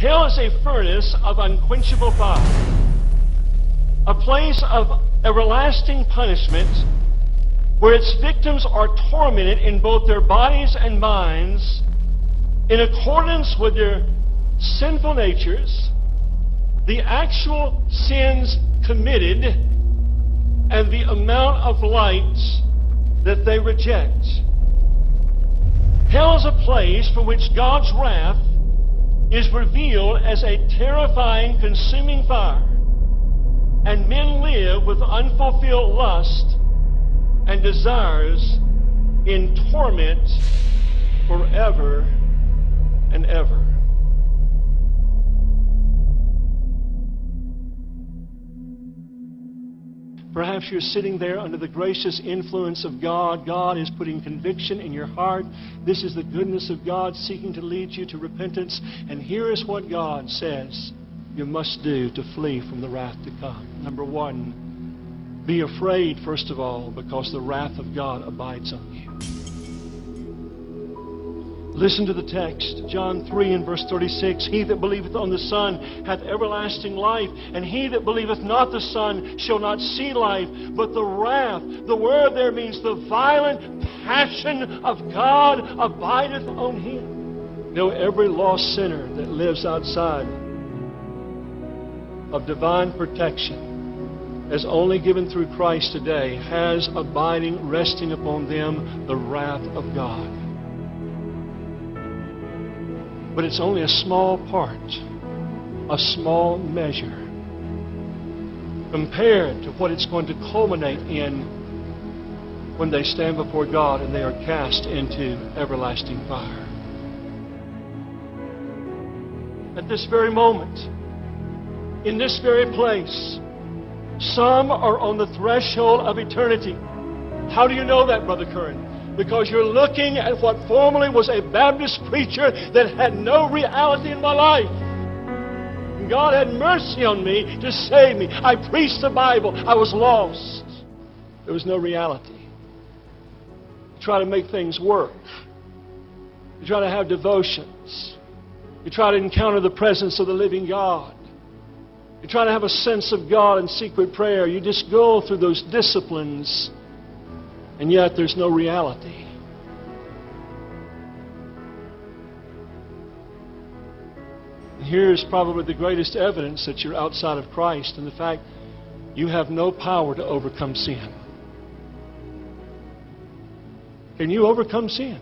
Hell is a furnace of unquenchable fire, a place of everlasting punishment where its victims are tormented in both their bodies and minds in accordance with their sinful natures, the actual sins committed, and the amount of light that they reject. Hell is a place for which God's wrath is revealed as a terrifying, consuming fire, and men live with unfulfilled lust and desires in torment forever and ever. Perhaps you're sitting there under the gracious influence of God. God is putting conviction in your heart. This is the goodness of God seeking to lead you to repentance. And here is what God says you must do to flee from the wrath to come. Number one, be afraid, first of all, because the wrath of God abides on you. Listen to the text, John 3 and verse 36. He that believeth on the Son hath everlasting life, and he that believeth not the Son shall not see life, but the wrath. The word there means the violent passion of God abideth on him. You know, every lost sinner that lives outside of divine protection, as only given through Christ today, has abiding, resting upon them, the wrath of God. But it's only a small part, a small measure, compared to what it's going to culminate in when they stand before God and they are cast into everlasting fire. At this very moment, in this very place, some are on the threshold of eternity. How do you know that, Brother Curran? Because you're looking at what formerly was a Baptist preacher that had no reality in my life. And God had mercy on me to save me. I preached the Bible. I was lost. There was no reality. You try to make things work. You try to have devotions. You try to encounter the presence of the living God. You try to have a sense of God in secret prayer. You just go through those disciplines, and yet there's no reality. And here's probably the greatest evidence that you're outside of Christ, and the fact you have no power to overcome sin. Can you overcome sin?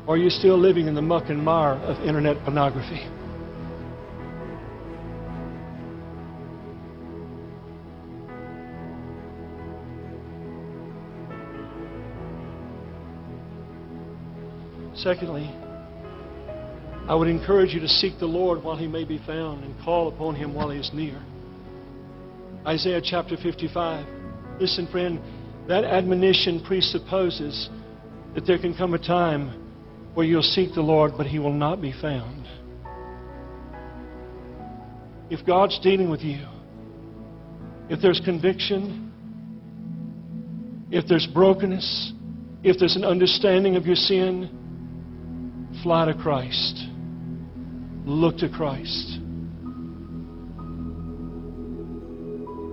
Or are you still living in the muck and mire of internet pornography? Secondly, I would encourage you to seek the Lord while He may be found and call upon Him while He is near. Isaiah chapter 55. Listen, friend, that admonition presupposes that there can come a time where you'll seek the Lord, but He will not be found. If God's dealing with you, if there's conviction, if there's brokenness, if there's an understanding of your sin, fly to Christ. Look to Christ.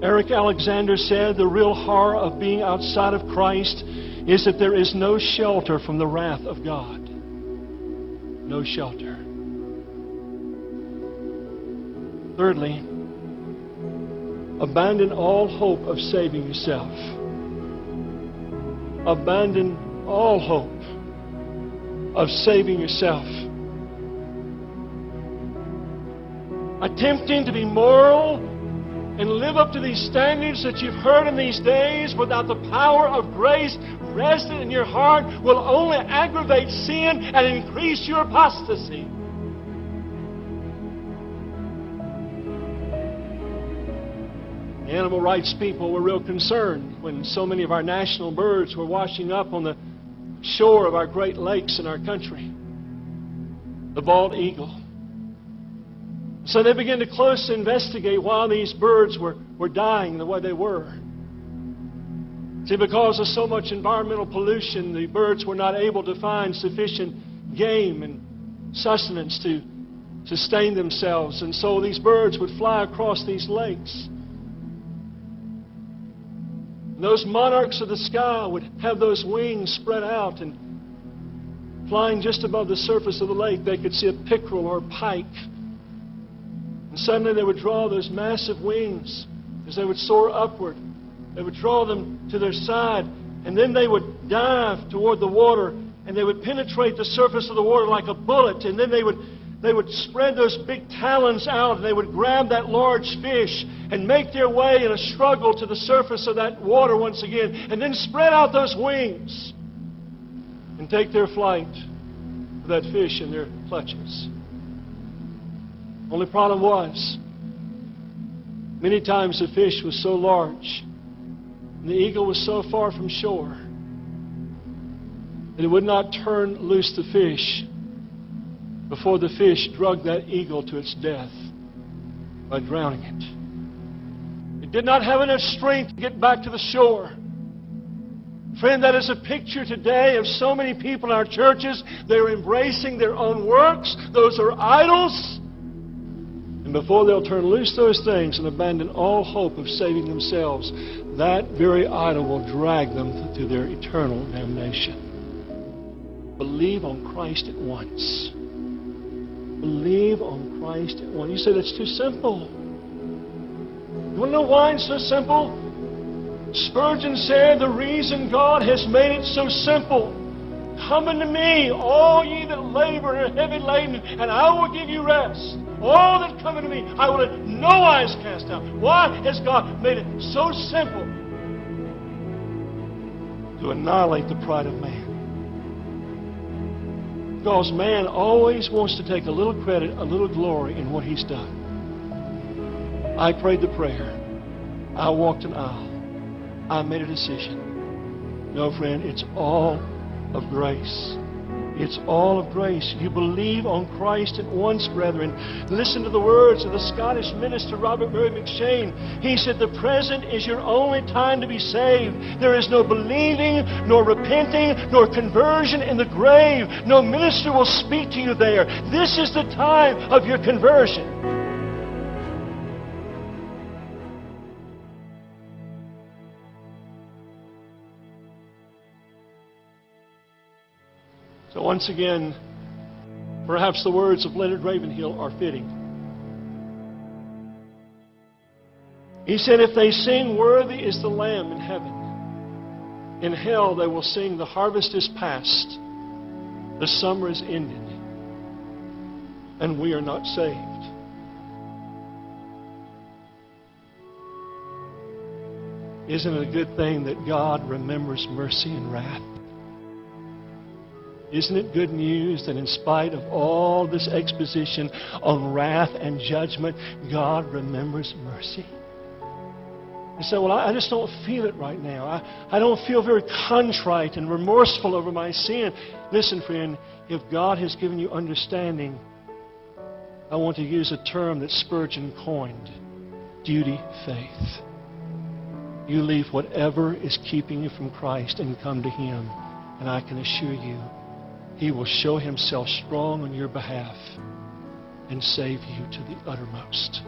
Eric Alexander said the real horror of being outside of Christ is that there is no shelter from the wrath of God. No shelter. Thirdly, abandon all hope of saving yourself. Abandon all hope of saving yourself. Attempting to be moral and live up to these standards that you've heard in these days without the power of grace resident in your heart will only aggravate sin and increase your apostasy. The animal rights people were real concerned when so many of our national birds were washing up on the shore of our great lakes in our country. The bald eagle. So they began to closely investigate why these birds were dying the way they were. See, because of so much environmental pollution, the birds were not able to find sufficient game and sustenance to sustain themselves. And so these birds would fly across these lakes. And those monarchs of the sky would have those wings spread out, and flying just above the surface of the lake, they could see a pickerel or a pike. And suddenly they would draw those massive wings as they would soar upward. They would draw them to their side, and then they would dive toward the water, and they would penetrate the surface of the water like a bullet, and then they would spread those big talons out, and they would grab that large fish and make their way in a struggle to the surface of that water once again, and then spread out those wings and take their flight with that fish in their clutches. Only problem was, many times the fish was so large and the eagle was so far from shore that it would not turn loose the fish before the fish drugged that eagle to its death by drowning it. It did not have enough strength to get back to the shore. Friend, that is a picture today of so many people in our churches. They're embracing their own works. Those are idols. And before they'll turn loose those things and abandon all hope of saving themselves, that very idol will drag them to their eternal damnation. Believe on Christ at once. Believe on Christ at once. You say that's too simple. You want to know why it's so simple? Spurgeon said, the reason God has made it so simple, come unto me, all ye that labor and are heavy laden, and I will give you rest. All that come unto me, I will in no wise cast out. Why has God made it so simple? To annihilate the pride of man. Because man always wants to take a little credit, a little glory in what he's done. I prayed the prayer. I walked an aisle. I made a decision. No, friend, it's all of grace. It's all of grace. You believe on Christ at once, brethren. Listen to the words of the Scottish minister Robert Murray McShane. He said, the present is your only time to be saved. There is no believing, nor repenting, nor conversion in the grave. No minister will speak to you there. This is the time of your conversion. So once again, perhaps the words of Leonard Ravenhill are fitting. He said, if they sing, worthy is the Lamb in heaven, in hell they will sing, the harvest is past, the summer is ended, and we are not saved. Isn't it a good thing that God remembers mercy and wrath? Isn't it good news that in spite of all this exposition on wrath and judgment, God remembers mercy? You say, well, I just don't feel it right now. I don't feel very contrite and remorseful over my sin. Listen, friend, if God has given you understanding, I want to use a term that Spurgeon coined, duty faith. You leave whatever is keeping you from Christ and come to Him, and I can assure you, He will show Himself strong on your behalf and save you to the uttermost.